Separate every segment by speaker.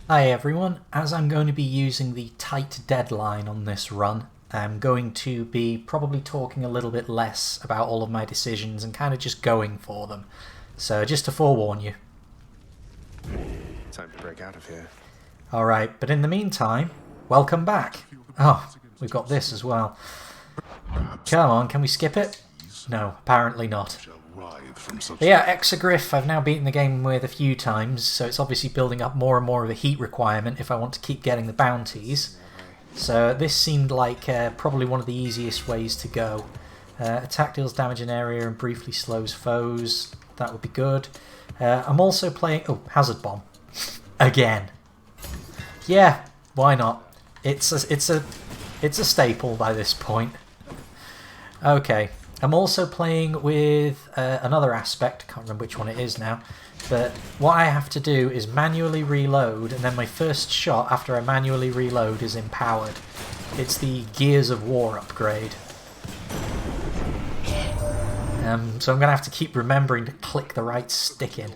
Speaker 1: Hi everyone, as I'm going to be using the tight deadline on this run, I'm going to be probably talking a little bit less about all of my decisions and kind of just going for them. So just to forewarn you.
Speaker 2: Time to break out of here.
Speaker 1: Alright, but in the meantime, welcome back. Oh, we've got this as well. Come on, can we skip it? No, apparently not. But yeah, Exegriff I've now beaten the game with a few times, so it's obviously building up more and more of a heat requirement if I want to keep getting the bounties. So this seemed like probably one of the easiest ways to go. Attack deals damage in area and briefly slows foes. That would be good. I'm also playing... Oh, Hazard Bomb. Again. Yeah, why not? It's a staple by this point. Okay. I'm also playing with another aspect, can't remember which one it is now, but what I have to do is manually reload, and then my first shot after I manually reload is empowered. It's the Gears of War upgrade. So I'm going to have to keep remembering to click the right stick in.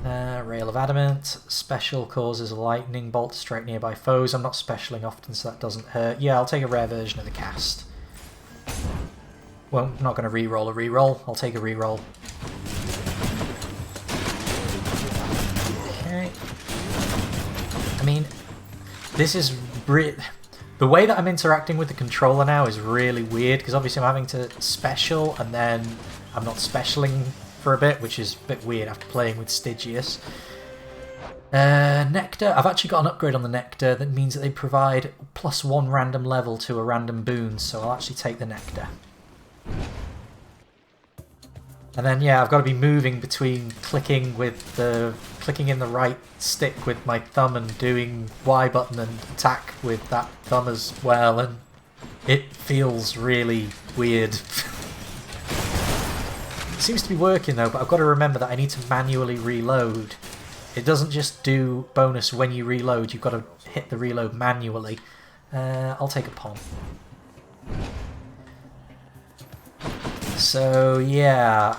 Speaker 1: Rail of Adamant, special causes a lightning bolt to strike nearby foes. I'm not specialing often so that doesn't hurt. Yeah, I'll take a rare version of the cast. Well, I'm not going to re-roll a re-roll. I'll take a re-roll. Okay. I mean, this is... The way that I'm interacting with the controller now is really weird, because obviously I'm having to special, and then I'm not specialing for a bit, which is a bit weird after playing with Stygius. Nectar. I've actually got an upgrade on the Nectar that means that they provide +1 random level to a random boon, so I'll actually take the Nectar. And then yeah, I've got to be moving between clicking in the right stick with my thumb and doing Y button and attack with that thumb as well, and it feels really weird. It seems to be working though, but I've got to remember that I need to manually reload. It doesn't just do bonus when you reload, you've got to hit the reload manually. I'll take a Pom. So yeah,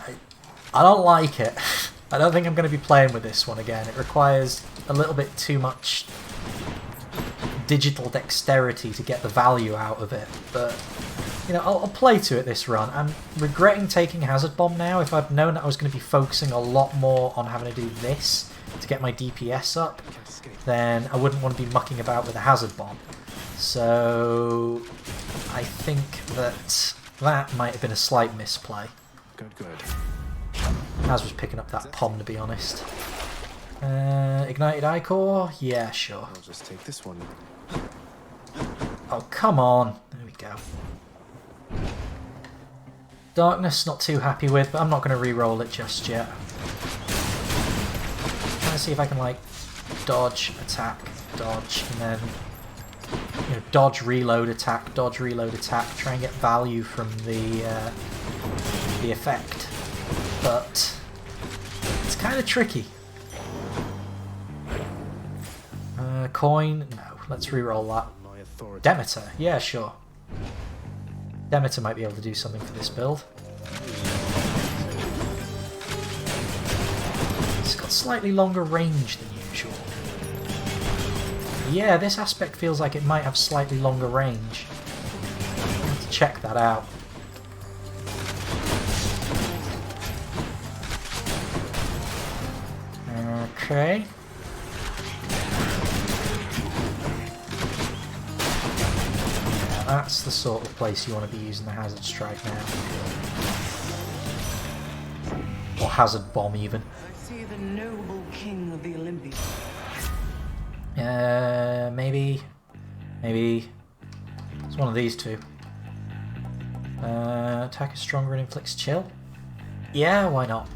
Speaker 1: I don't like it. I don't think I'm going to be playing with this one again. It requires a little bit too much digital dexterity to get the value out of it. But, you know, I'll play to it this run. I'm regretting taking Hazard Bomb now. If I'd known that I was going to be focusing a lot more on having to do this to get my DPS up, then I wouldn't want to be mucking about with a Hazard Bomb. So I think that might have been a slight misplay.
Speaker 2: Good.
Speaker 1: As was picking up that Pom, to be honest. Ignited Ichor? Yeah, sure.
Speaker 2: I'll just take this one.
Speaker 1: Oh, come on. There we go. Darkness, not too happy with, but I'm not going to re-roll it just yet. Trying to see if I can, like, dodge, attack, dodge, and then... You know, dodge, reload, attack, try and get value from the effect. But it's kind of tricky. Coin? No, let's re-roll that. Demeter? Yeah, sure. Demeter might be able to do something for this build. It's got slightly longer range than usual. Yeah, this aspect feels like it might have slightly longer range. I have to check that out. Okay. Yeah, that's the sort of place you want to be using the Hazard Strike now. Or Hazard Bomb, even.
Speaker 3: I see the noble king of the Olympians.
Speaker 1: Maybe. It's one of these two. Attack is stronger and inflicts chill? Yeah, why not?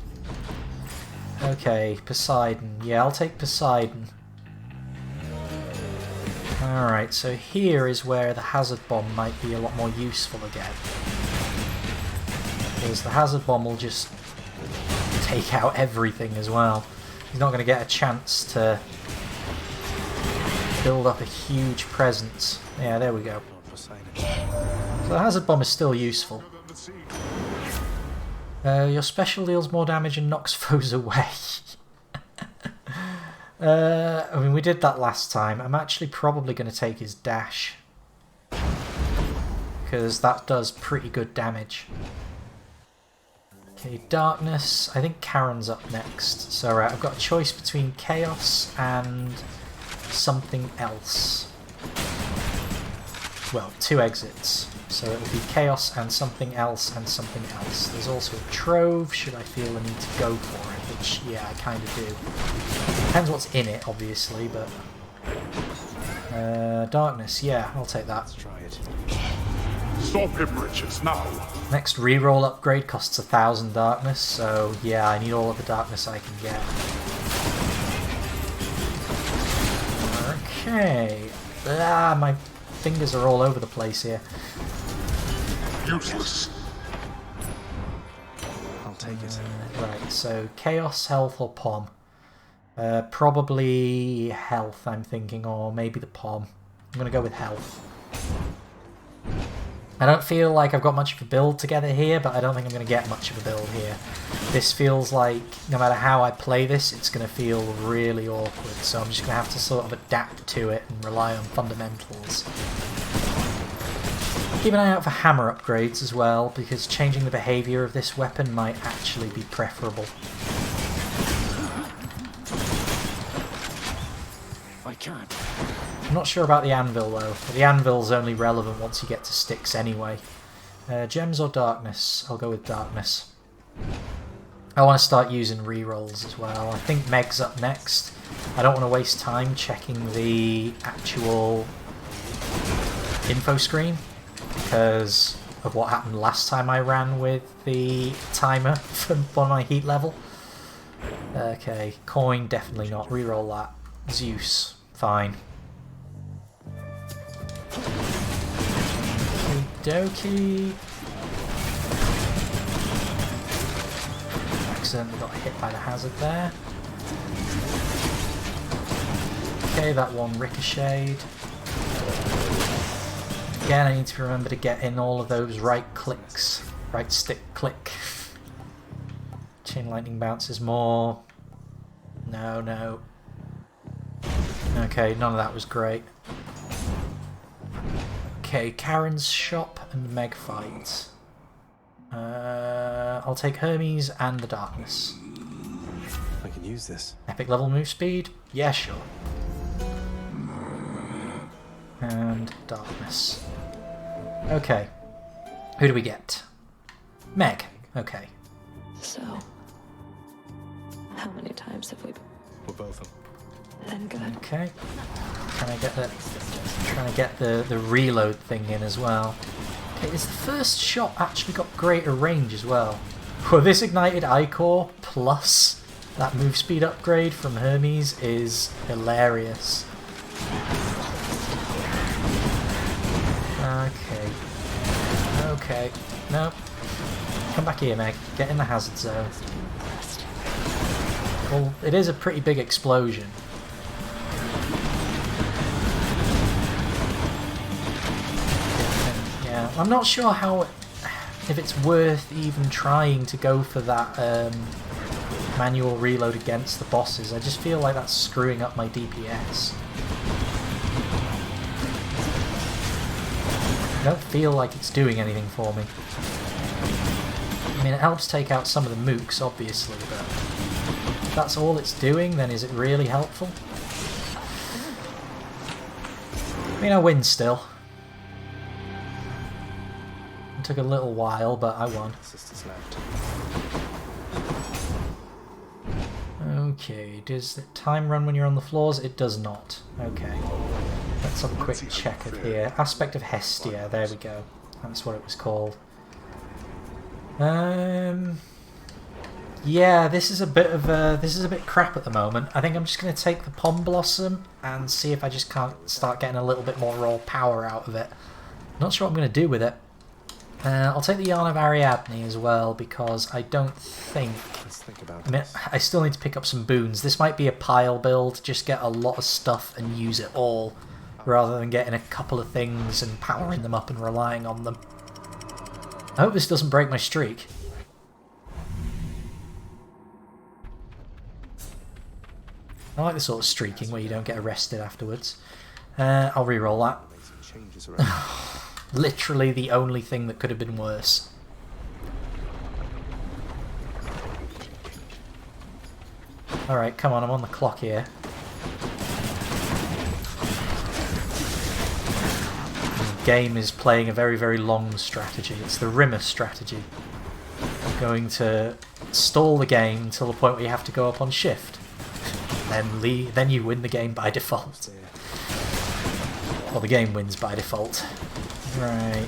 Speaker 1: Okay, Poseidon. Yeah, I'll take Poseidon. Alright, so here is where the Hazard Bomb might be a lot more useful again. Because the Hazard Bomb will just take out everything as well. He's not going to get a chance to build up a huge presence. Yeah, there we go. So the Hazard Bomb is still useful. Your special deals more damage and knocks foes away. I mean, we did that last time. I'm actually probably going to take his dash, because that does pretty good damage. Okay, darkness. I think Karen's up next. So right, I've got a choice between chaos and something else. Well, 2 exits. So it will be chaos and something else and something else. There's also a trove, should I feel the need to go for it, which, yeah, I kind of do. Depends what's in it, obviously, but... darkness, yeah, I'll take that.
Speaker 2: Let's try it.
Speaker 4: Stop him, Richards, now!
Speaker 1: Next reroll upgrade costs 1,000 darkness, so yeah, I need all of the darkness I can get. Okay. Ah, my fingers are all over the place here.
Speaker 4: Useless.
Speaker 2: I'll take it.
Speaker 1: Right, so chaos, health, or pom? Probably health, I'm thinking, or maybe the pom. I'm going to go with health. I don't feel like I've got much of a build together here, but I don't think I'm going to get much of a build here. This feels like, no matter how I play this, it's going to feel really awkward, so I'm just going to have to sort of adapt to it and rely on fundamentals. Keep an eye out for hammer upgrades as well, because changing the behaviour of this weapon might actually be preferable.
Speaker 2: I can.
Speaker 1: I'm not sure about the anvil though. The anvil's only relevant once you get to STYX anyway. Gems or darkness? I'll go with darkness. I want to start using rerolls as well. I think Meg's up next. I don't want to waste time checking the actual info screen because of what happened last time I ran with the timer on my heat level. Okay, coin definitely not. Reroll that. Zeus, fine. Okie dokie. Accidentally got hit by the hazard there. Okay, that one ricocheted. Again, I need to remember to get in all of those right clicks. Right stick click. Chain lightning bounces more. No, no. Okay, none of that was great. Okay, Karen's shop and Meg fights. I'll take Hermes and the darkness.
Speaker 2: I can use this.
Speaker 1: Epic level move speed? Yeah, sure. And darkness. Okay. Who do we get? Meg. Okay.
Speaker 5: So, how many times have we
Speaker 2: We're both them.
Speaker 5: been good?
Speaker 1: Okay. Trying to get the reload thing in as well. Okay, is the first shot actually got greater range as well? Well, this ignited Ichor plus that move speed upgrade from Hermes is hilarious. Okay. Okay. No. Come back here, Meg. Get in the hazard zone. Well, it is a pretty big explosion. Yeah, I'm not sure if it's worth even trying to go for that manual reload against the bosses. I just feel like that's screwing up my DPS. I don't feel like it's doing anything for me. I mean, it helps take out some of the mooks, obviously, but if that's all it's doing, then is it really helpful? I mean, I win still. It took a little while, but I won.
Speaker 2: Sisters left.
Speaker 1: Okay, does the time run when you're on the floors? It does not. Okay. Let's have a quick check of here. Aspect of Hestia, there we go. That's what it was called. Yeah, this is a bit crap at the moment. I think I'm just going to take the Pom Blossom and see if I just can't start getting a little bit more raw power out of it. Not sure what I'm going to do with it. I'll take the Yarn of Ariadne as well because I don't think...
Speaker 2: Let's think about
Speaker 1: I mean, I still need to pick up some boons. This might be a pile build, just get a lot of stuff and use it all, rather than getting a couple of things and powering them up and relying on them. I hope this doesn't break my streak. I like the sort of streaking where you don't get arrested afterwards. I'll re-roll that.
Speaker 2: Make some changes around.
Speaker 1: Literally the only thing that could have been worse. Alright, come on, I'm on the clock here. The game is playing a very, very long strategy. It's the Rimmer strategy. I'm going to stall the game until the point where you have to go up on shift. Then you win the game by default. Well, the game wins by default. Right.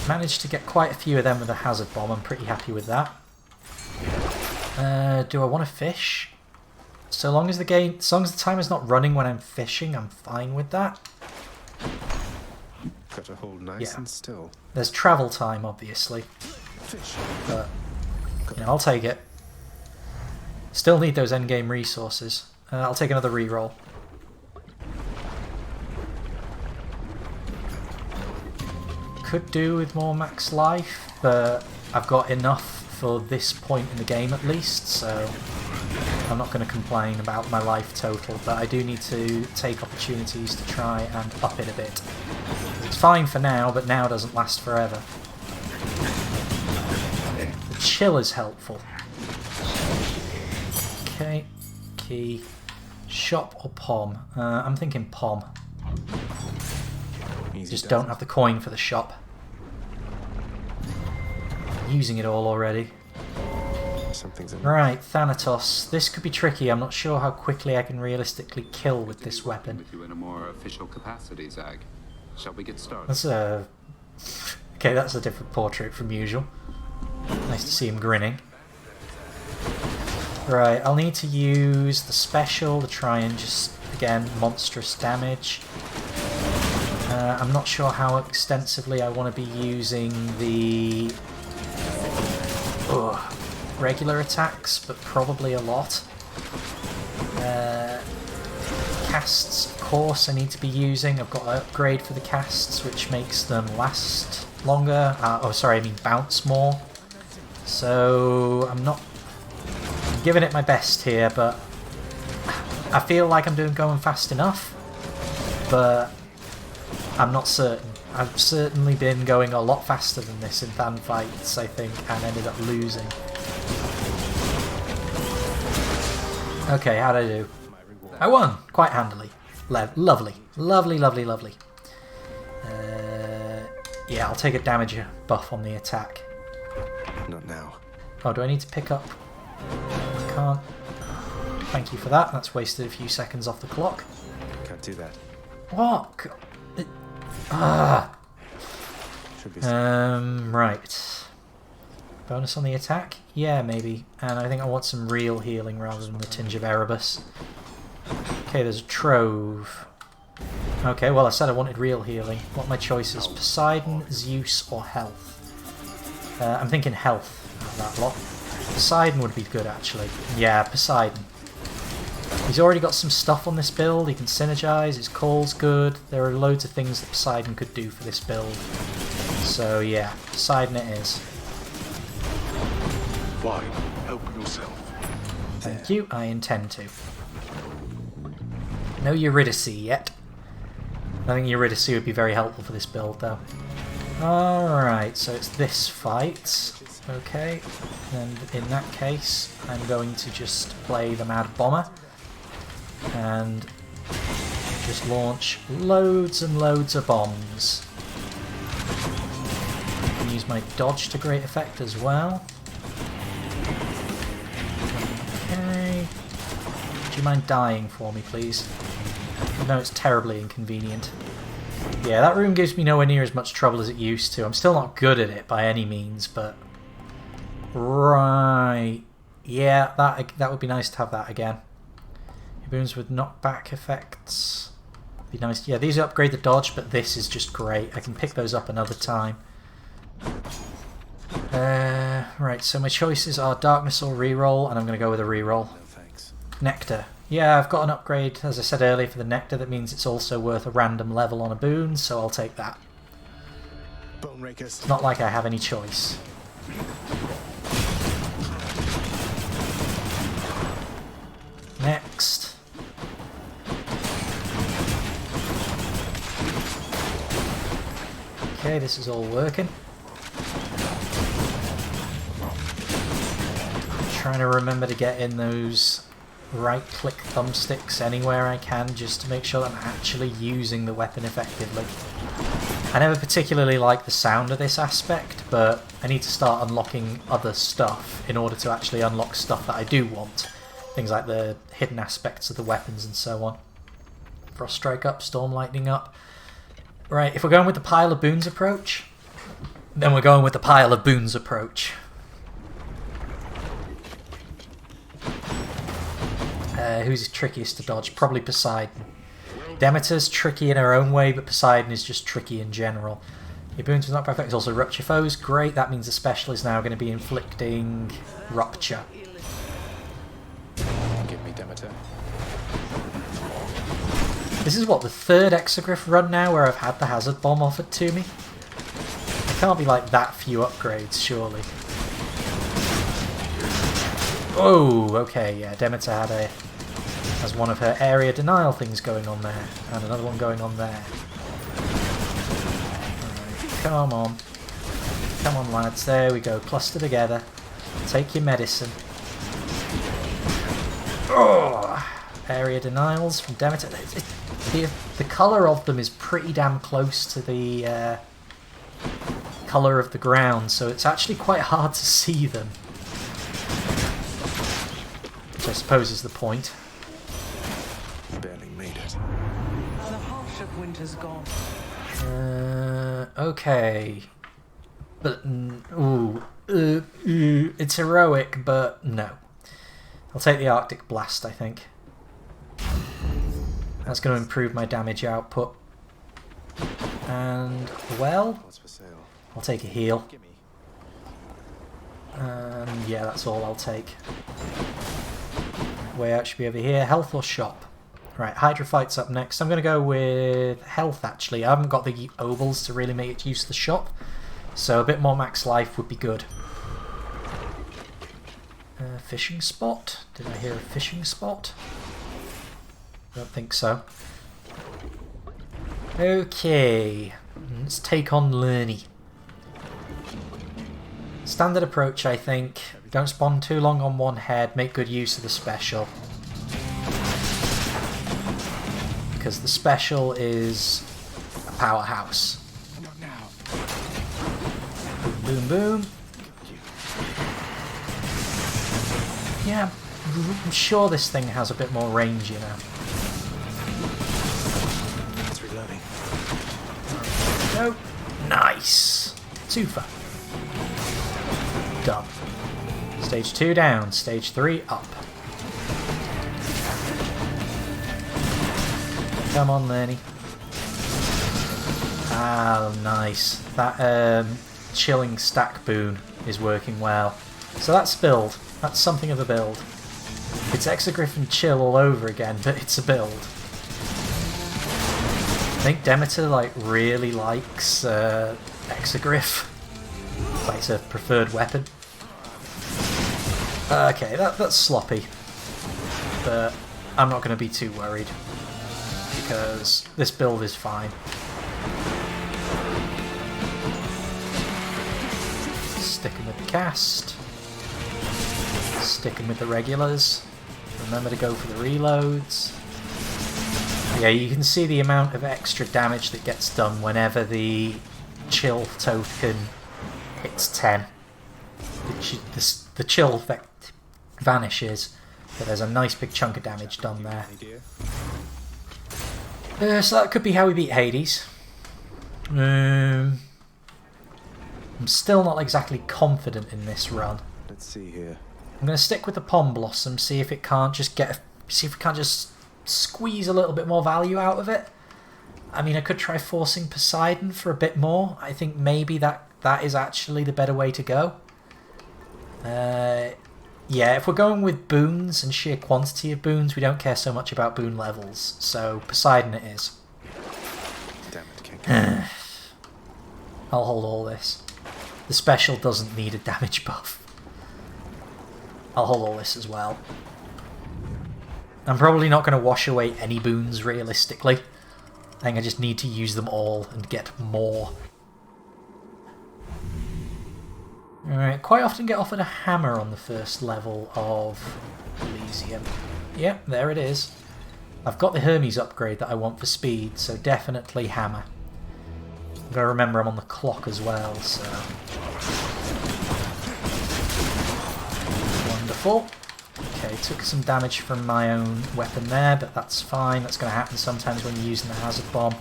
Speaker 1: Managed to get quite a few of them with a hazard bomb. I'm pretty happy with that. Do I want to fish? So long as the timer's not running when I'm fishing, I'm fine with that.
Speaker 2: Got to hold nice and still.
Speaker 1: There's travel time, obviously.
Speaker 2: Fish.
Speaker 1: But, you know, I'll take it. Still need those endgame resources. I'll take another reroll. Could do with more max life, but I've got enough for this point in the game at least, so I'm not going to complain about my life total, but I do need to take opportunities to try and up it a bit. It's fine for now, but now doesn't last forever. The chill is helpful. Okay, key. Shop or pom? I'm thinking pom. Just don't have the coin for the shop. Using it all already. Right, Thanatos. This could be tricky. I'm not sure how quickly I can realistically kill with this weapon.
Speaker 6: With you in a more official capacity, Zag. Shall we get started?
Speaker 1: That's a... Okay, that's a different portrait from usual. Nice to see him grinning. Right, I'll need to use the special to try and just, again, monstrous damage. I'm not sure how extensively I want to be using the regular attacks, but probably a lot. Casts, of course, I need to be using. I've got an upgrade for the casts, which makes them last longer. Bounce more. So I'm giving it my best here, but I feel like I'm going fast enough, but I'm not certain. I've certainly been going a lot faster than this in fan fights, I think, and ended up losing. Okay, how'd I do? I won! Quite handily. Lovely. Lovely, lovely, lovely. Yeah, I'll take a damage buff on the attack.
Speaker 2: Not now.
Speaker 1: Oh, do I need to pick up? I can't. Thank you for that. That's wasted a few seconds off the clock.
Speaker 2: Can't do that.
Speaker 1: What?
Speaker 2: Should be
Speaker 1: Right. Bonus on the attack? Yeah, maybe. And I think I want some real healing rather than the Tinge of Erebus. Okay, there's a Trove. Okay, well I said I wanted real healing. What are my choices? Poseidon, Zeus, or Health? I'm thinking Health out of that lot. Poseidon would be good, actually. Yeah, Poseidon. He's already got some stuff on this build. He can synergize, his call's good. There are loads of things that Poseidon could do for this build. So yeah, Poseidon it is.
Speaker 4: Fine, help yourself.
Speaker 1: Thank you, I intend to. No Eurydice yet. I think Eurydice would be very helpful for this build though. Alright, so it's this fight. Okay, and in that case I'm going to just play the Mad Bomber and just launch loads and loads of bombs. I can use my dodge to great effect as well. Okay. Do you mind dying for me, please? I know it's terribly inconvenient. Yeah, that room gives me nowhere near as much trouble as it used to. I'm still not good at it by any means, but... Right. Yeah, that would be nice to have that again. Boons with knockback effects. Be nice. Yeah, these upgrade the dodge, but this is just great. I can pick those up another time. Right, so my choices are Darkness or Reroll, and I'm going to go with a Reroll.
Speaker 2: No thanks.
Speaker 1: Nectar. Yeah, I've got an upgrade, as I said earlier, for the Nectar. That means it's also worth a random level on a boon, so I'll take that.
Speaker 2: Bone rakers.
Speaker 1: It's not like I have any choice. Next. Okay, this is all working. I'm trying to remember to get in those right-click thumbsticks anywhere I can, just to make sure that I'm actually using the weapon effectively. I never particularly like the sound of this aspect, but I need to start unlocking other stuff in order to actually unlock stuff that I do want. Things like the hidden aspects of the weapons and so on. Frost Strike up, Storm Lightning up. Right, if we're going with the pile of boons approach, then we're going with the pile of boons approach. Who's trickiest to dodge? Probably Poseidon. Demeter's tricky in her own way, but Poseidon is just tricky in general. Your boons was not perfect. It's also Rupture Foes. Great, that means the special is now going to be inflicting Rupture.
Speaker 2: Give me Demeter.
Speaker 1: This is what, the third Exogryph run now where I've had the Hazard Bomb offered to me? It can't be like that few upgrades, surely. Oh, okay, yeah, Demeter has one of her area denial things going on there, and another one going on there. Right, come on. Come on, lads, there we go, cluster together. Take your medicine. Oh, area denials from Demeter. The colour of them is pretty damn close to the colour of the ground, so it's actually quite hard to see them. Which I suppose is the point.
Speaker 2: Barely made it.
Speaker 3: The harsh of winter's gone.
Speaker 1: Okay. But, it's heroic, but no. I'll take the Arctic Blast, I think. That's going to improve my damage output. And, well,
Speaker 2: What's for sale?
Speaker 1: I'll take a heal.
Speaker 2: Gimme.
Speaker 1: And yeah, that's all I'll take. Way out should be over here. Health or shop? Right, Hydra Fight's up next. I'm going to go with health, actually. I haven't got the ovals to really make it use the shop, so a bit more max life would be good. Fishing spot? Did I hear a fishing spot? Don't think so. Okay, let's take on Lerny. Standard approach, I think. Don't spawn too long on one head, make good use of the special. Because the special is a powerhouse.
Speaker 2: Not now.
Speaker 1: Boom, boom, boom. Yeah, I'm sure this thing has a bit more range, you know.
Speaker 2: It's reloading.
Speaker 1: No. Nice. 2 for. Done. Stage 2 down, stage 3 up. Come on, Lenny. Ah, nice. That chilling stack boon is working well. So that's build. That's something of a build. It's Exogryph and chill all over again, but it's a build. I think Demeter like really likes Exogryph. Like it's a preferred weapon. Okay, that's sloppy. But I'm not going to be too worried. Because this build is fine. Sticking with the cast. Sticking with the regulars. Remember to go for the reloads. Yeah, you can see the amount of extra damage that gets done whenever the chill token hits 10. The chill effect vanishes, but there's a nice big chunk of damage done there. So that could be how we beat Hades. I'm still not exactly confident in this run.
Speaker 2: Let's see here.
Speaker 1: I'm going to stick with the Pom Blossom, see if it can't just see if we can't just squeeze a little bit more value out of it. I mean, I could try forcing Poseidon for a bit more. I think maybe that is actually the better way to go. Yeah, if we're going with boons and sheer quantity of boons, we don't care so much about boon levels. So Poseidon it is.
Speaker 2: Damn it, can't get
Speaker 1: I'll hold all this. The special doesn't need a damage buff. I'll hold all this as well. I'm probably not going to wash away any boons realistically. I think I just need to use them all and get more. Alright, quite often get offered a hammer on the first level of Elysium. Yep, there it is. I've got the Hermes upgrade that I want for speed, so definitely hammer. I've got to remember I'm on the clock as well, so... Wonderful. Okay, took some damage from my own weapon there, but that's fine. That's going to happen sometimes when you're using the hazard bomb.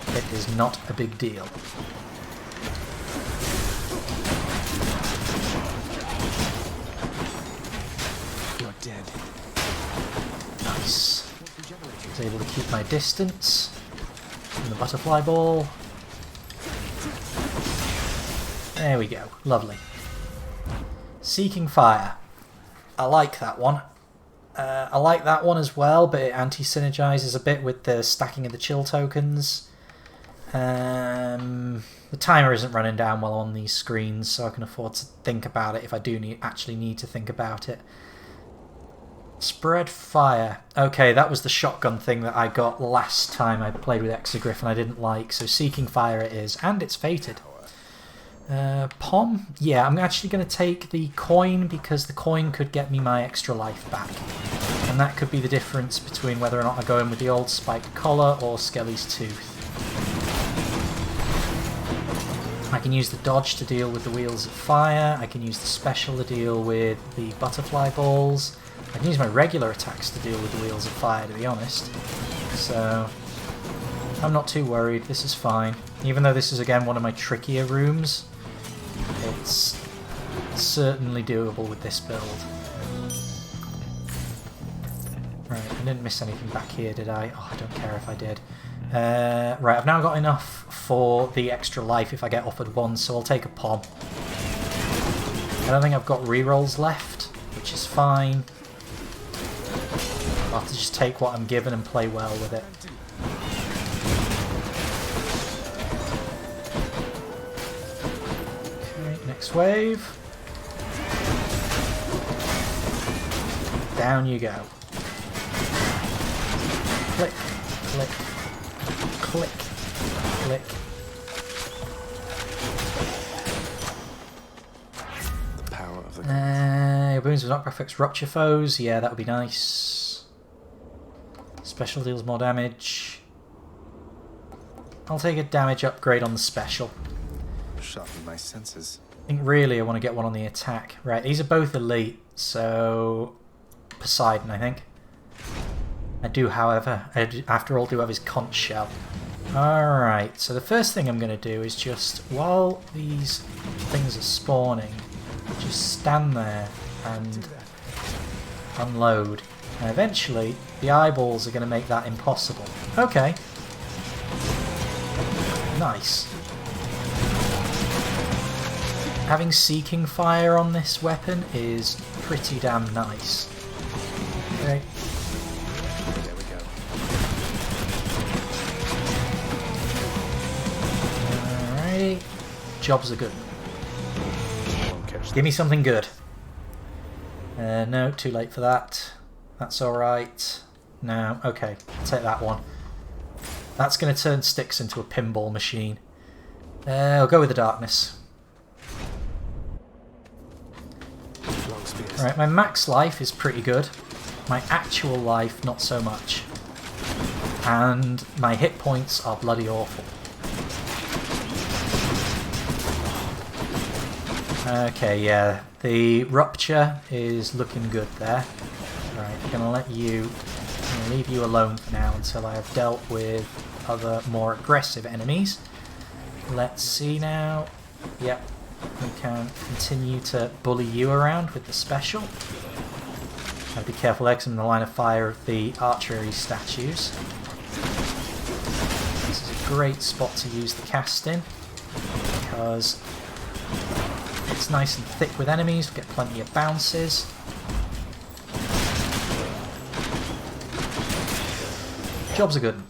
Speaker 1: It is not a big deal.
Speaker 2: You're dead.
Speaker 1: Nice. I was able to keep my distance from the butterfly ball. There we go. Lovely. Seeking Fire. I like that one. I like that one as well, but it anti-synergizes a bit with the stacking of the chill tokens. The timer isn't running down well on these screens, so I can afford to think about it if I do actually need to think about it. Spread Fire. Okay, that was the shotgun thing that I got last time I played with Exegriff and I didn't like, so Seeking Fire it is, and it's fated. Pom? Yeah, I'm actually going to take the coin because the coin could get me my extra life back. And that could be the difference between whether or not I go in with the old spiked collar or Skelly's Tooth. I can use the dodge to deal with the Wheels of Fire, I can use the special to deal with the butterfly balls, I can use my regular attacks to deal with the Wheels of Fire, to be honest. So, I'm not too worried, this is fine. Even though this is again one of my trickier rooms, it's certainly doable with this build. Right, I didn't miss anything back here, did I? Oh, I don't care if I did. Right, I've now got enough for the extra life if I get offered one, so I'll take a Pom. I don't think I've got rerolls left, which is fine. I'll have to just take what I'm given and play well with it. Okay, next wave. Down you go. Click, click, click, click.
Speaker 2: The power of the
Speaker 1: Your boons with knockback effects rupture foes. Yeah, that would be nice. Special deals more damage. I'll take a damage upgrade on the special.
Speaker 2: sharpen my senses.
Speaker 1: I think really I want to get one on the attack. Right, these are both elite, so Poseidon, I think. I do, however, after all, do have his conch shell. Alright, so the first thing I'm going to do is just, while these things are spawning, just stand there and unload. And eventually, the eyeballs are going to make that impossible. Okay. Nice. Having Seeking Fire on this weapon is pretty damn nice. Okay.
Speaker 2: There we go.
Speaker 1: Alrighty. Jobs are good.
Speaker 2: Won't catch
Speaker 1: Give me something good. No, too late for that. That's alright. No, okay. I'll take that one. That's going to turn STYX into a pinball machine. I'll go with the darkness.
Speaker 2: long spears.
Speaker 1: Alright, my max life is pretty good. My actual life, not so much. And my hit points are bloody awful. Okay, yeah. The rupture is looking good there. Right, I'm going to let you... I'm going to leave you alone for now until I have dealt with other more aggressive enemies. Let's see now. Yep, we can continue to bully you around with the special. Gotta be careful there because I'm in the line of fire of the archery statues. This is a great spot to use the cast in because it's nice and thick with enemies, we get plenty of bounces. Jobs are good.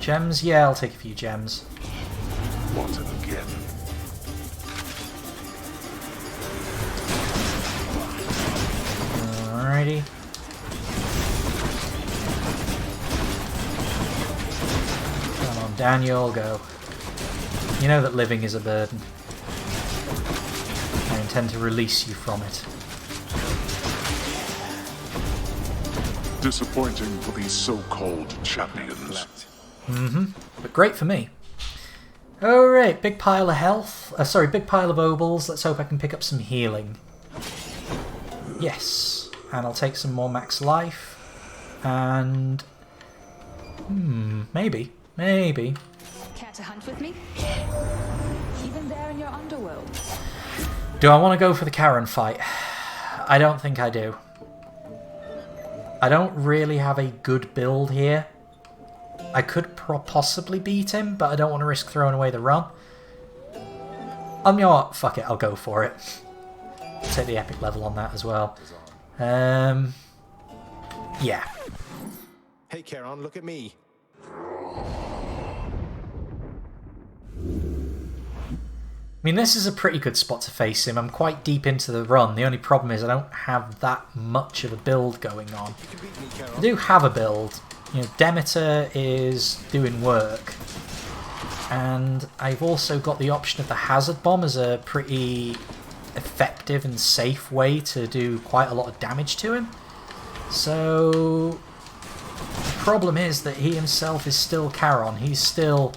Speaker 1: Gems? Yeah, I'll take a few gems.
Speaker 4: Want it again?
Speaker 1: Alrighty. Come on, Daniel, go. You know that living is a burden. intend to release you from it.
Speaker 4: Disappointing for these so-called champions.
Speaker 1: But great for me. Alright, big pile of health. Sorry, big pile of obols. Let's hope I can pick up some healing. Yes. And I'll take some more max life. And... maybe. Maybe.
Speaker 5: Care to hunt with me? Even there in your underworld.
Speaker 1: Do I want to go for the Karen fight? I don't think I do. I don't really have a good build here. I could possibly beat him, but I don't want to risk throwing away the run. You know what? Fuck it, I'll go for it. Take the epic level on that as well. Yeah.
Speaker 2: Hey, Charon, look at me.
Speaker 1: I mean, this is a pretty good spot to face him. I'm quite deep into the run. The only problem is I don't have that much of a build going on. I do have a build. You know, Demeter is doing work. And I've also got the option of the Hazard Bomb as a pretty effective and safe way to do quite a lot of damage to him. So the problem is that he himself is still Charon. He's still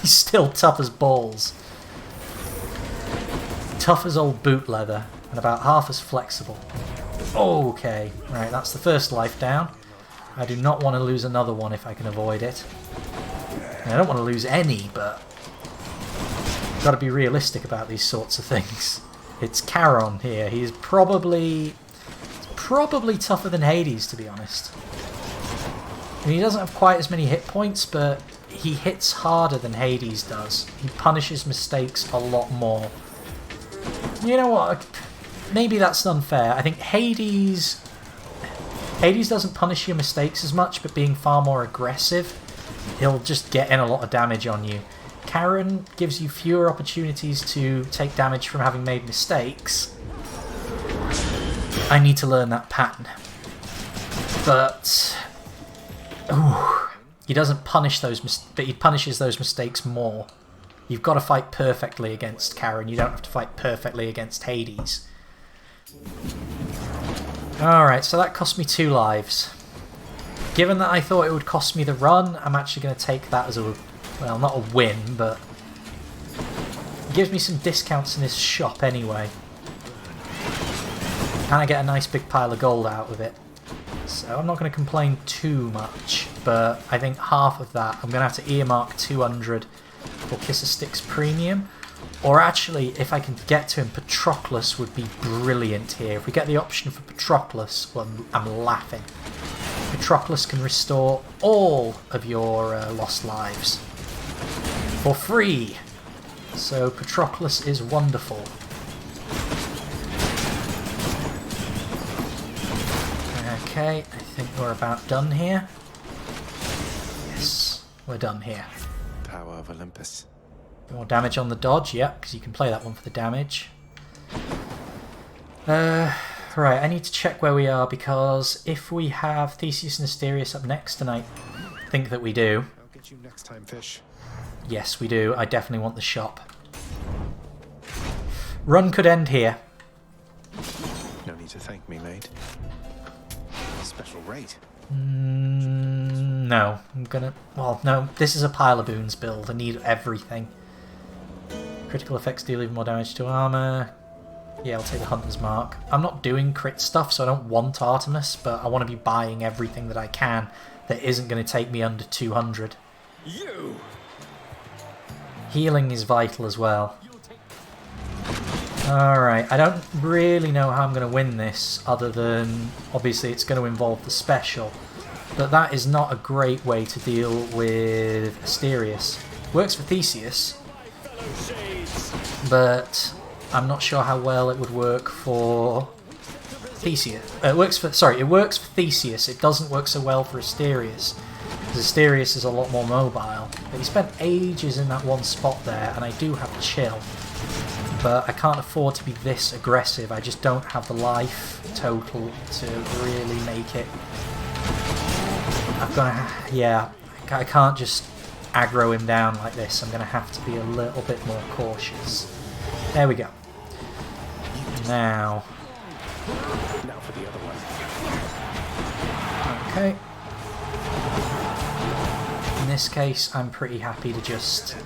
Speaker 1: tough as balls. Tough as old boot leather, and about half as flexible. Okay, right, that's the first life down. I do not want to lose another one if I can avoid it. And I don't want to lose any, but I've got to be realistic about these sorts of things. It's Charon here. He is probably tougher than Hades, to be honest. And he doesn't have quite as many hit points, but he hits harder than Hades does. He punishes mistakes a lot more. You know what? Maybe that's unfair. I think Hades doesn't punish your mistakes as much, but being far more aggressive, he'll just get in a lot of damage on you. Charon gives you fewer opportunities to take damage from having made mistakes. I need to learn that pattern. But he doesn't punish those but he punishes those mistakes more. You've got to fight perfectly against Charon. You don't have to fight perfectly against Hades. Alright, so that cost me 2 lives. Given that I thought it would cost me the run, I'm actually going to take that as a, well, not a win, but it gives me some discounts in this shop anyway. And I get a nice big pile of gold out of it. So I'm not going to complain too much, but I think half of that I'm going to have to earmark 200 for Kiss of STYX Premium. Or actually, if I can get to him, Patroclus would be brilliant here. If we get the option for Patroclus, well, I'm laughing. Patroclus can restore all of your lost lives for free. So Patroclus is wonderful. Okay, I think we're about done here. Yes, we're done here.
Speaker 2: Power of Olympus.
Speaker 1: More damage on the dodge, yep, because you can play that one for the damage. Right, I need to check where we are, because if we have Theseus and Asterius up next, and I think that we do.
Speaker 2: I'll get you next time, fish.
Speaker 1: Yes, we do. I definitely want the shop. Run could end here.
Speaker 2: No need to thank me, mate. Special rate.
Speaker 1: No, I'm gonna... Well, no, this is a pile of boons build. I need everything. Critical effects deal even more damage to armor. Yeah, I'll take the Hunter's Mark. I'm not doing crit stuff, so I don't want Artemis, but I want to be buying everything that I can that isn't going to take me under 200. Healing is vital as well. Alright, I don't really know how I'm going to win this, other than, obviously, it's going to involve the special. But that is not a great way to deal with Asterius. Works for Theseus, but I'm not sure how well it would work for Theseus. It works for Theseus. It doesn't work so well for Asterius, because Asterius is a lot more mobile. But he spent ages in that one spot there, and I do have chill. But I can't afford to be this aggressive. I just don't have the life total to really make it. Yeah, I can't just aggro him down like this. I'm going to have to be a little bit more cautious. There we go. Now.
Speaker 2: Now for the other one.
Speaker 1: Okay. In this case, I'm pretty happy to just...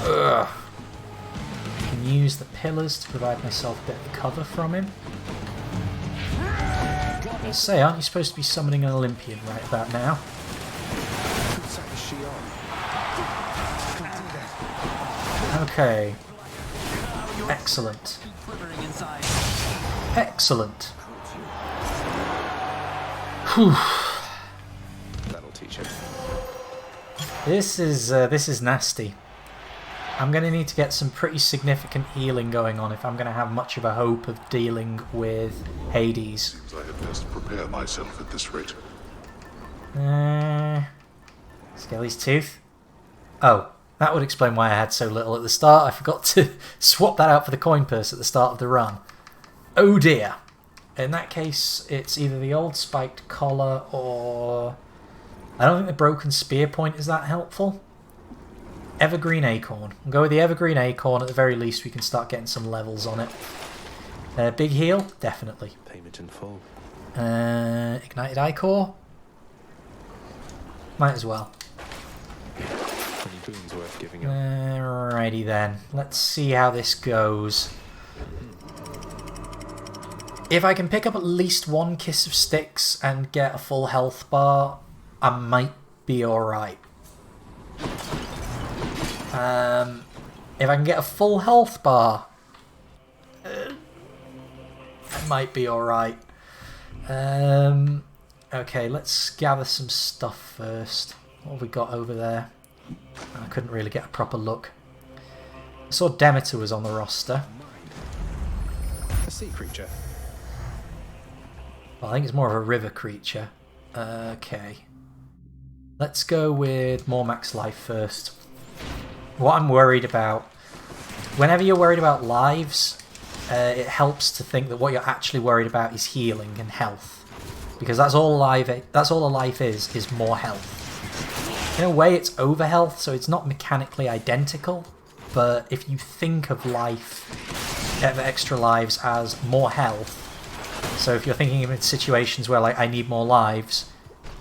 Speaker 1: Ugh. I can use the pillars to provide myself a bit of cover from him. I say, aren't you supposed to be summoning an Olympian right about now?
Speaker 2: Whose side is she on?
Speaker 1: Okay. Excellent. Excellent. Whew.
Speaker 2: That'll teach him.
Speaker 1: This is nasty. I'm going to need to get some pretty significant healing going on if I'm going to have much of a hope of dealing with Hades.
Speaker 4: Seems I had best prepare myself at this rate.
Speaker 1: Skelly's tooth. Oh, that would explain why I had so little at the start. I forgot to swap that out for the coin purse at the start of the run. Oh dear. In that case, it's either the old spiked collar or... I don't think the broken spear point is that helpful. Evergreen Acorn. We'll go with the Evergreen Acorn. At the very least, we can start getting some levels on it. Big heal? Definitely.
Speaker 2: Payment in full.
Speaker 1: Ignited Ichor? Might as well.
Speaker 2: 20 boons worth giving up.
Speaker 1: Alrighty then. Let's see how this goes. If I can pick up at least one Kiss of Styx and get a full health bar, I might be alright. If I can get a full health bar, I might be alright. Okay, let's gather some stuff first. What have we got over there? I couldn't really get a proper look. I saw Demeter was on the roster.
Speaker 2: A sea creature.
Speaker 1: Well, I think it's more of a river creature. Okay. Let's go with more max life first. What I'm worried about... Whenever you're worried about lives, it helps to think that what you're actually worried about is healing and health. Because that's all a life is more health. In a way, it's over health, so it's not mechanically identical. But if you think of life, of extra lives as more health, so if you're thinking of situations where like I need more lives,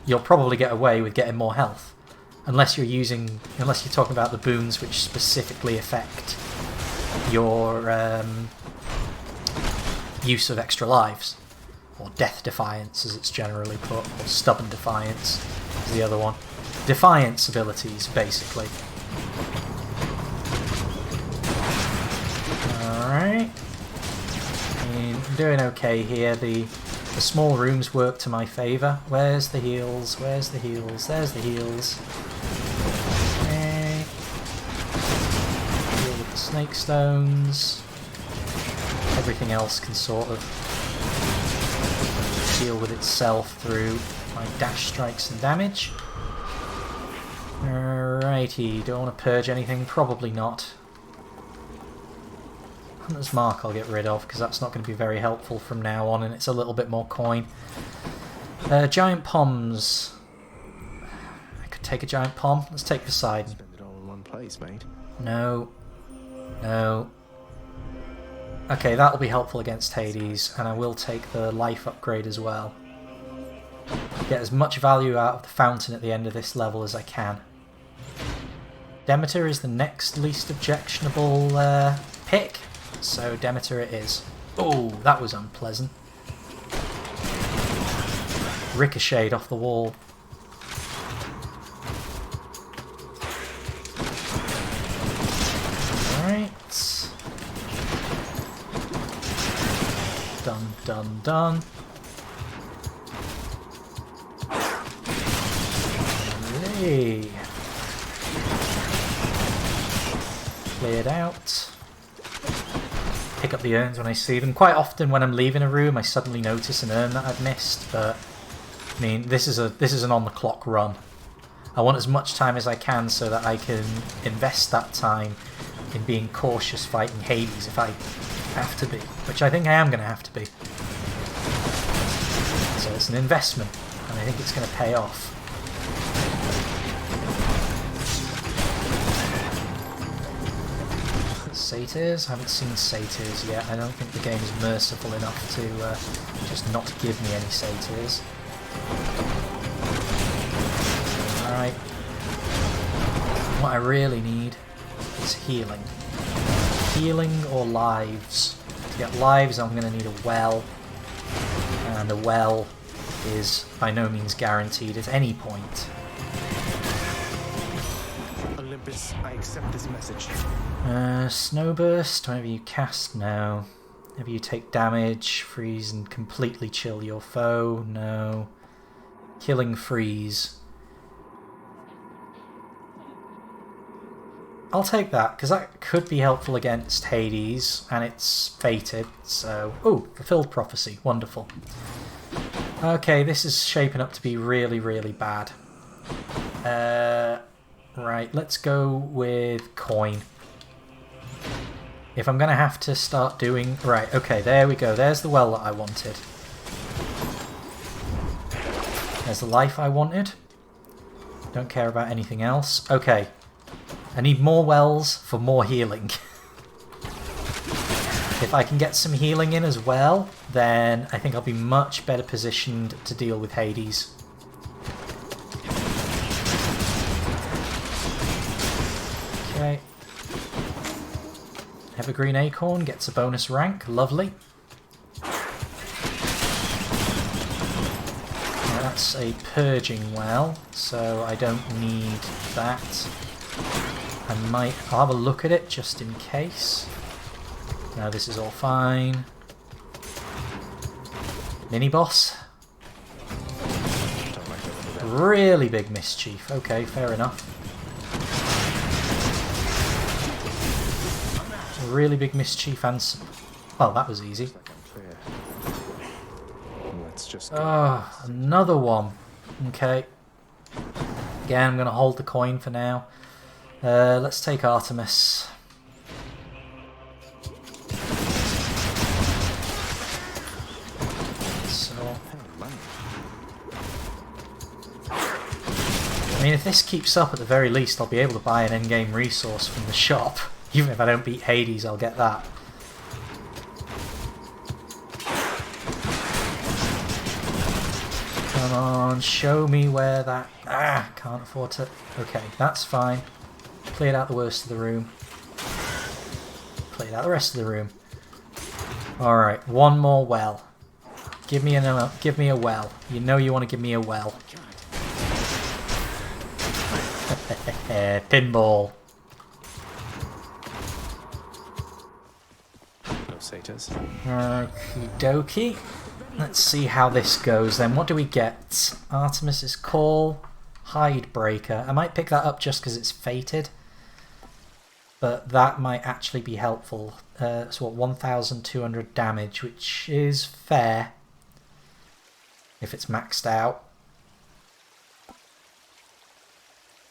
Speaker 1: you'll probably get away with getting more health. Unless you're talking about the boons which specifically affect your use of extra lives. Or Death Defiance, as it's generally put, or Stubborn Defiance is the other one. Defiance abilities, basically. Alright. I'm doing okay here. The small rooms work to my favour. Where's the heals? Where's the heals? There's the heals. Okay. Deal with the snake stones. Everything else can sort of deal with itself through my dash strikes and damage. Alrighty, do I want to purge anything? Probably not. Hunter's Mark I'll get rid of, because that's not going to be very helpful from now on, and it's a little bit more coin. Giant Poms. I could take a Giant Pom. Let's take Poseidon.
Speaker 2: Spend it all in one place, mate.
Speaker 1: No. No. Okay, that'll be helpful against Hades, and I will take the life upgrade as well. Get as much value out of the fountain at the end of this level as I can. Demeter is the next least objectionable pick, so Demeter it is. Oh, that was unpleasant. Ricocheted off the wall. Alright. Done, done, done. Hey. Cleared out. Pick up the urns when I see them. Quite often when I'm leaving a room I suddenly notice an urn that I've missed, but I mean this is an on the clock run. I want as much time as I can so that I can invest that time in being cautious fighting Hades if I have to be, which I think I am going to have to be. So it's an investment, and I think it's going to pay off. Satyrs? I haven't seen satyrs yet. I don't think the game is merciful enough to just not give me any satyrs. Alright. What I really need is healing. Healing or lives. To get lives I'm going to need a well. And a well is by no means guaranteed at any point.
Speaker 2: Olympus, I accept this message.
Speaker 1: Snowburst, whenever you cast, no. Whenever you take damage, freeze and completely chill your foe, no. Killing freeze. I'll take that, because that could be helpful against Hades, and it's fated, so... Ooh, fulfilled prophecy, wonderful. Okay, this is shaping up to be really, really bad. Right, let's go with coin. If I'm going to have to start doing... Right, okay, there we go. There's the well that I wanted. There's the life I wanted. Don't care about anything else. Okay. I need more wells for more healing. If I can get some healing in as well, then I think I'll be much better positioned to deal with Hades. Okay. Evergreen Acorn gets a bonus rank. Lovely. Now that's a purging well, so I don't need that. I'll have a look at it just in case. No, this is all fine. Mini boss. Really big mischief. Okay, fair enough. Really big mischief and some... Well, that was easy. Oh, another one. Okay. Again, I'm going to hold the coin for now. Let's take Artemis. So, I mean, if this keeps up, at the very least, I'll be able to buy an endgame resource from the shop. Even if I don't beat Hades, I'll get that. Come on, show me where that... Ah, can't afford to... Okay, that's fine. Cleared out the worst of the room. Cleared out the rest of the room. Alright, one more well. Give me a well. You know you want to give me a well. Pinball.
Speaker 2: No satyrs.
Speaker 1: Okie dokie. Let's see how this goes then. What do we get? Artemis's Call. Hidebreaker. I might pick that up just because it's fated. But that might actually be helpful. So what, 1,200 damage, which is fair. If it's maxed out.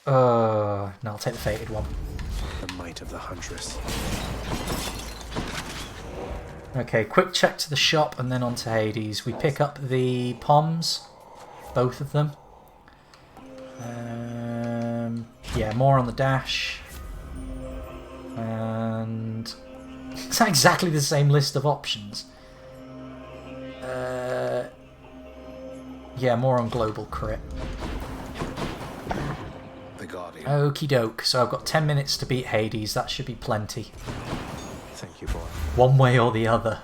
Speaker 1: No, I'll take the fated one.
Speaker 2: The might of the Huntress.
Speaker 1: Okay, quick check to the shop and then on to Hades. We pick up the POMs. Both of them. Yeah, more on the dash. And it's not exactly the same list of options. Yeah, more on global crit.
Speaker 2: The Guardian.
Speaker 1: Okie doke. So I've got 10 minutes to beat Hades. That should be plenty.
Speaker 2: Thank you, boy.
Speaker 1: One way or the other.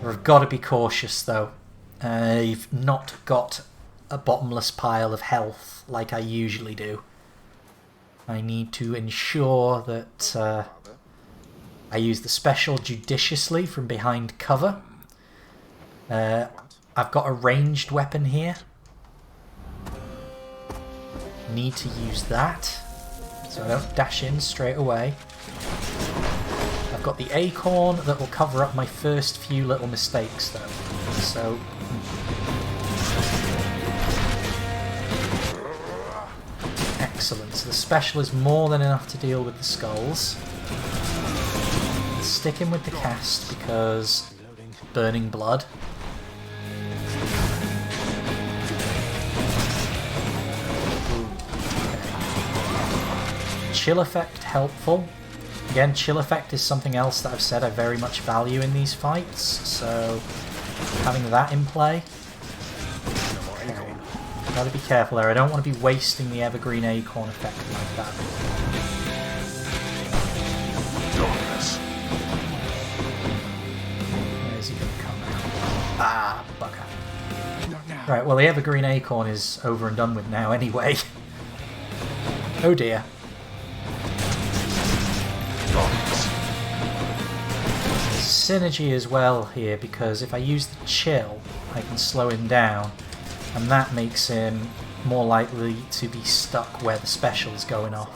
Speaker 1: I've got to be cautious though. I've not got a bottomless pile of health like I usually do. I need to ensure that I use the special judiciously from behind cover. I've got a ranged weapon here. Need to use that, so I don't dash in straight away. I've got the acorn that will cover up my first few little mistakes though. So... Excellent. So the special is more than enough to deal with the skulls. Sticking with the cast because burning blood. Chill effect helpful. Again, chill effect is something else that I've said I very much value in these fights, so having that in play. Okay. Gotta be careful there, I don't want to be wasting the evergreen acorn effect like that. Where's he gonna come out? Ah, bugger. Right, well the evergreen acorn is over and done with now anyway. Oh dear. Synergy as well here, because if I use the chill I can slow him down, and that makes him more likely to be stuck where the special is going off.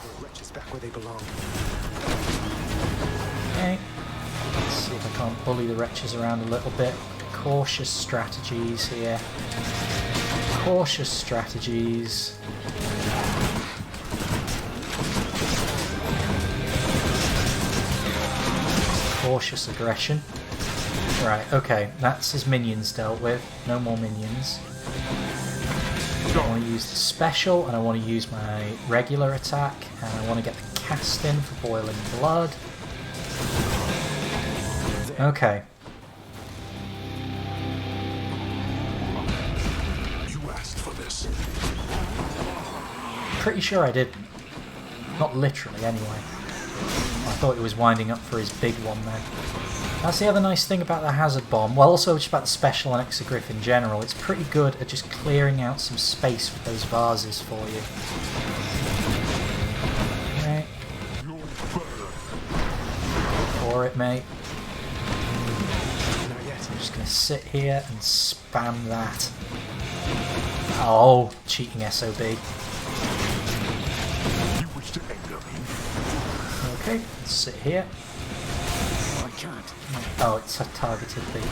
Speaker 1: Okay, let's see if I can't bully the wretches around a little bit. Cautious strategies here. Cautious strategies. Cautious aggression. Right, okay, that's his minions dealt with. No more minions. I want to use the special, and I want to use my regular attack, and I want to get the cast in for boiling blood. Okay.
Speaker 4: You asked for this.
Speaker 1: Pretty sure I did. Not literally, anyway. I thought it was winding up for his big one then. That's the other nice thing about the hazard bomb. Well, also just about the special and exogryph in general. It's pretty good at just clearing out some space with those vases for you. Okay. For it, mate. I'm just going to sit here and spam that. Oh, cheating SOB. Okay, let's sit here.
Speaker 2: I can't.
Speaker 1: Oh, it's a targeted thing.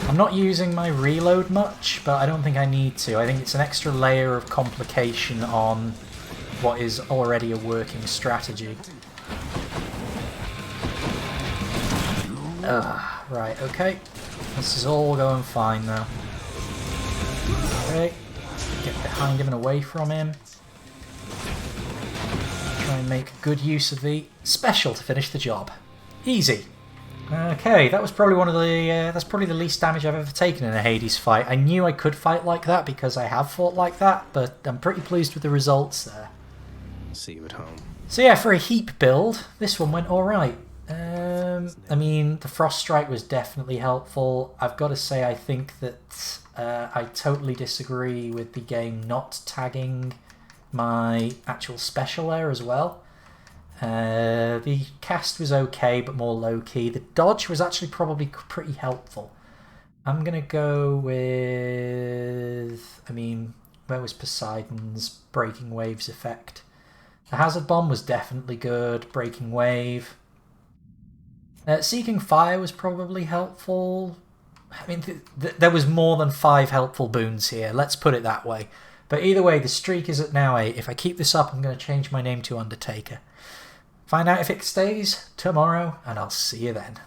Speaker 1: I'm not using my reload much, but I don't think I need to. I think it's an extra layer of complication on what is already a working strategy. Right, okay. This is all going fine now. Okay, get behind him and away from him. Try and make good use of the special to finish the job. Easy. Okay, that was probably one of the that's probably the least damage I've ever taken in a Hades fight. I knew I could fight like that because I have fought like that, but I'm pretty pleased with the results there.
Speaker 2: See you at home.
Speaker 1: So yeah, for a heap build, this one went alright. I mean, the Frost Strike was definitely helpful. I've got to say, I think that I totally disagree with the game not tagging my actual special there as well. The cast was okay, but more low-key. The dodge was actually probably pretty helpful. I'm going to go with... I mean, where was Poseidon's Breaking Waves effect? The Hazard Bomb was definitely good. Breaking Wave. Seeking Fire was probably helpful. I mean, there was more than 5 helpful boons here. Let's put it that way. But either way, the streak is at now 8. If I keep this up, I'm going to change my name to Undertaker. Find out if it stays tomorrow, and I'll see you then.